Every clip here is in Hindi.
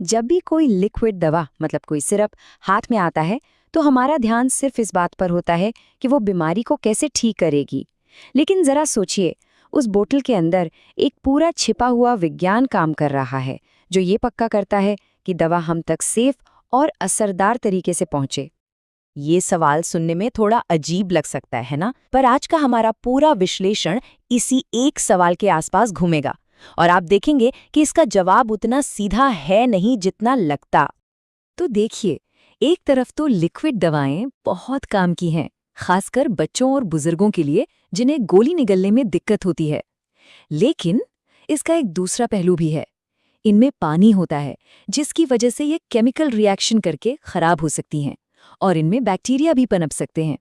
जब भी कोई लिक्विड दवा मतलब कोई सिरप हाथ में आता है तो हमारा ध्यान सिर्फ इस बात पर होता है कि वो बीमारी को कैसे ठीक करेगी। लेकिन जरा सोचिए, उस बोतल के अंदर एक पूरा छिपा हुआ विज्ञान काम कर रहा है जो ये पक्का करता है कि दवा हम तक सेफ और असरदार तरीके से पहुंचे। ये सवाल सुनने में थोड़ा अजीब लग सकता है ना, पर आज का हमारा पूरा विश्लेषण इसी एक सवाल के आसपास घूमेगा और आप देखेंगे कि इसका जवाब उतना सीधा है नहीं जितना लगता। तो देखिए, एक तरफ तो लिक्विड दवाएं बहुत काम की हैं, खासकर बच्चों और बुजुर्गों के लिए जिन्हें गोली निगलने में दिक्कत होती है। लेकिन इसका एक दूसरा पहलू भी है। इनमें पानी होता है जिसकी वजह से ये केमिकल रिएक्शन करके खराब हो सकती हैं और इनमें बैक्टीरिया भी पनप सकते हैं।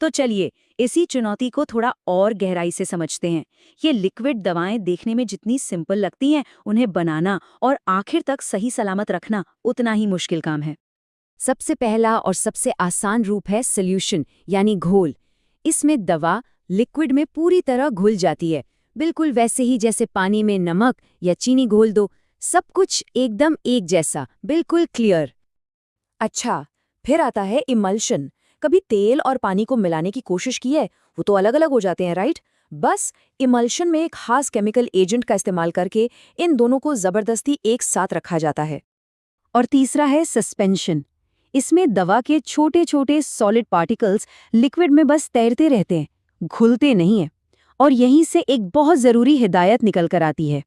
तो चलिए इसी चुनौती को थोड़ा और गहराई से समझते हैं। ये लिक्विड दवाएं देखने में जितनी सिंपल लगती हैं, उन्हें बनाना और आखिर तक सही सलामत रखना उतना ही मुश्किल काम है। सबसे पहला और सबसे आसान रूप है सॉल्यूशन यानी घोल। इसमें दवा लिक्विड में पूरी तरह घुल जाती है, बिल्कुल वैसे ही जैसे पानी में नमक या चीनी घोल दो। सब कुछ एकदम एक जैसा, बिल्कुल क्लियर। अच्छा, फिर आता है इमल्शन। कभी तेल और पानी को मिलाने की कोशिश की है? वो तो अलग अलग हो जाते हैं, राइट? बस इमल्शन में एक खास केमिकल एजेंट का इस्तेमाल करके इन दोनों को जबरदस्ती एक साथ रखा जाता है। और तीसरा है सस्पेंशन। इसमें दवा के छोटे छोटे सॉलिड पार्टिकल्स लिक्विड में बस तैरते रहते हैं, घुलते नहीं हैं। और यहीं से एक बहुत ज़रूरी हिदायत निकल कर आती है।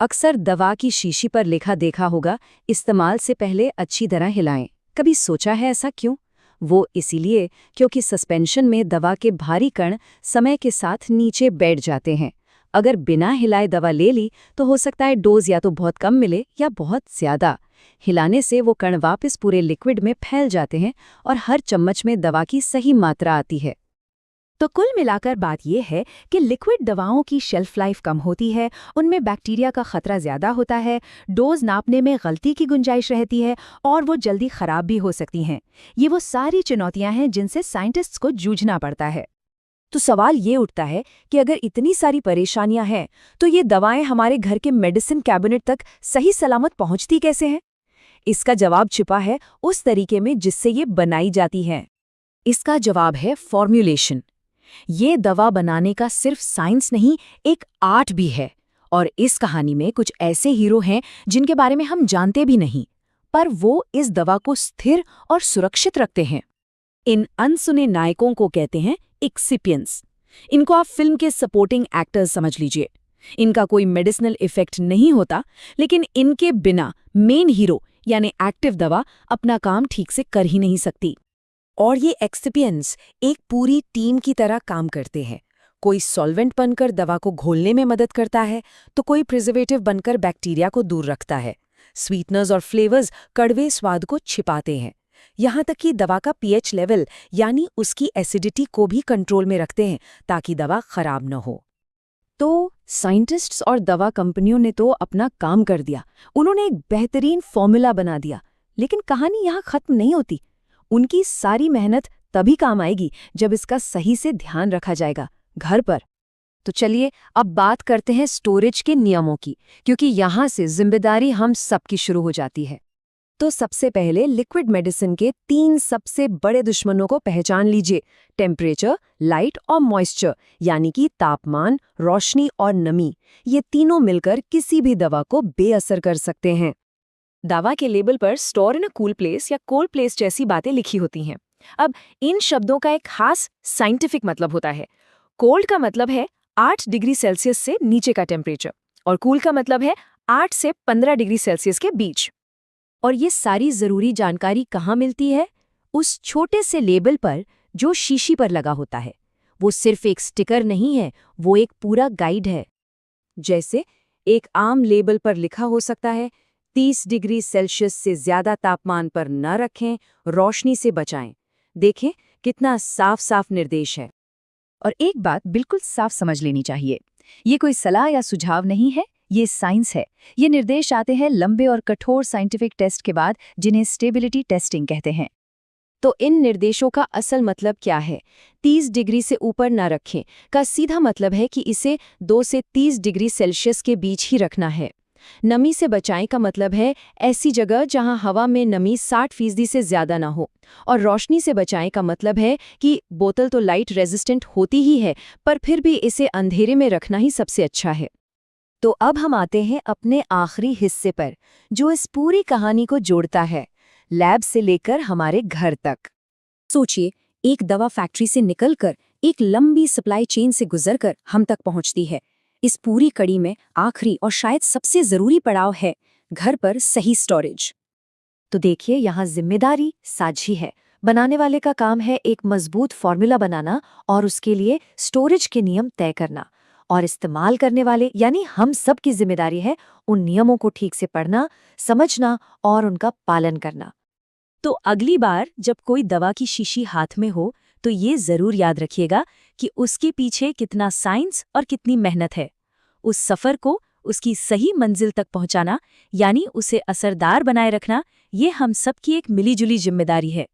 अक्सर दवा की शीशी पर लिखा देखा होगा, इस्तेमाल से पहले अच्छी तरह हिलाएं। कभी सोचा है ऐसा क्यों? वो इसीलिए क्योंकि सस्पेंशन में दवा के भारी कण समय के साथ नीचे बैठ जाते हैं। अगर बिना हिलाए दवा ले ली तो हो सकता है डोज या तो बहुत कम मिले या बहुत ज़्यादा। हिलाने से वो कण वापस पूरे लिक्विड में फैल जाते हैं और हर चम्मच में दवा की सही मात्रा आती है। तो कुल मिलाकर बात यह है कि लिक्विड दवाओं की शेल्फ लाइफ कम होती है, उनमें बैक्टीरिया का खतरा ज़्यादा होता है, डोज नापने में गलती की गुंजाइश रहती है और वो जल्दी खराब भी हो सकती हैं। ये वो सारी चुनौतियां हैं जिनसे साइंटिस्ट्स को जूझना पड़ता है। तो सवाल ये उठता है कि अगर इतनी सारी परेशानियां हैं तो ये दवाएं हमारे घर के मेडिसिन कैबिनेट तक सही सलामत पहुंचती कैसे हैं? इसका जवाब छिपा है उस तरीके में जिससे ये बनाई जाती हैं। इसका जवाब है फॉर्म्यूलेशन। ये दवा बनाने का सिर्फ साइंस नहीं, एक आर्ट भी है। और इस कहानी में कुछ ऐसे हीरो हैं जिनके बारे में हम जानते भी नहीं, पर वो इस दवा को स्थिर और सुरक्षित रखते हैं। इन अनसुने नायकों को कहते हैं एक्सिपिएंट्स। इनको आप फिल्म के सपोर्टिंग एक्टर्स समझ लीजिए। इनका कोई मेडिसिनल इफेक्ट नहीं होता, लेकिन इनके बिना मेन हीरो यानी एक्टिव दवा अपना काम ठीक से कर ही नहीं सकती। और ये एक्सिपिएंट्स एक पूरी टीम की तरह काम करते हैं। कोई सॉल्वेंट बनकर दवा को घोलने में मदद करता है, तो कोई प्रिजर्वेटिव बनकर बैक्टीरिया को दूर रखता है। स्वीटनर्स और फ्लेवर्स कड़वे स्वाद को छिपाते हैं। यहाँ तक कि दवा का पीएच लेवल यानी उसकी एसिडिटी को भी कंट्रोल में रखते हैं ताकि दवा खराब न हो। तो साइंटिस्ट्स और दवा कंपनियों ने तो अपना काम कर दिया, उन्होंने एक बेहतरीन फॉर्मूला बना दिया। लेकिन कहानी यहाँ खत्म नहीं होती। उनकी सारी मेहनत तभी काम आएगी जब इसका सही से ध्यान रखा जाएगा घर पर। तो चलिए अब बात करते हैं स्टोरेज के नियमों की, क्योंकि यहाँ से जिम्मेदारी हम सबकी शुरू हो जाती है। तो सबसे पहले लिक्विड मेडिसिन के 3 सबसे बड़े दुश्मनों को पहचान लीजिए। टेम्परेचर, लाइट और मॉइस्चर, यानी कि तापमान, रोशनी और नमी। ये तीनों मिलकर किसी भी दवा को बेअसर कर सकते हैं। दवा के लेबल पर store in a cool place या कोल्ड प्लेस जैसी बातें लिखी होती हैं। अब इन शब्दों का एक खास साइंटिफिक मतलब होता है। कोल्ड का मतलब है 8 डिग्री सेल्सियस से नीचे का टेम्परेचर और कूल का मतलब है 8 से 15 डिग्री सेल्सियस के बीच। और ये सारी ज़रूरी जानकारी कहाँ मिलती है? उस छोटे से लेबल पर जो शीशी पर लगा होता है। वो सिर्फ एक स्टिकर नहीं है, वो एक पूरा गाइड है। जैसे एक आम लेबल पर लिखा हो सकता है, 30 डिग्री सेल्सियस से ज़्यादा तापमान पर न रखें, रोशनी से बचाएं। देखें कितना साफ साफ निर्देश है। और एक बात बिल्कुल साफ समझ लेनी चाहिए, ये कोई सलाह या सुझाव नहीं है, ये साइंस है। ये निर्देश आते हैं लंबे और कठोर साइंटिफिक टेस्ट के बाद, जिन्हें स्टेबिलिटी टेस्टिंग कहते हैं। तो इन निर्देशों का असल मतलब क्या है? 30 डिग्री से ऊपर न रखें का सीधा मतलब है कि इसे 2 से 30 डिग्री सेल्सियस के बीच ही रखना है। नमी से बचाएं का मतलब है ऐसी जगह जहां हवा में नमी 60% से ज्यादा ना हो। और रोशनी से बचाएं का मतलब है कि बोतल तो लाइट रेजिस्टेंट होती ही है, पर फिर भी इसे अंधेरे में रखना ही सबसे अच्छा है। तो अब हम आते हैं अपने आखिरी हिस्से पर, जो इस पूरी कहानी को जोड़ता है, लैब से लेकर हमारे घर तक। सोचिए, एक दवा फैक्ट्री से निकलकर एक लंबी सप्लाई चेन से गुजरकर हम तक पहुंचती है। इस पूरी कड़ी में आखिरी और शायद सबसे जरूरी पड़ाव है घर पर सही स्टोरेज। तो देखिए, यहाँ जिम्मेदारी साझी है। बनाने वाले का काम है एक मजबूत फॉर्मूला बनाना और उसके लिए स्टोरेज के नियम तय करना, और इस्तेमाल करने वाले यानी हम सब की जिम्मेदारी है उन नियमों को ठीक से पढ़ना, समझना और उनका पालन करना। तो अगली बार जब कोई दवा की शीशी हाथ में हो, तो ये जरूर याद रखिएगा कि उसके पीछे कितना साइंस और कितनी मेहनत है। उस सफर को उसकी सही मंजिल तक पहुंचाना, यानी उसे असरदार बनाए रखना, ये हम सब की एक मिलीजुली जिम्मेदारी है।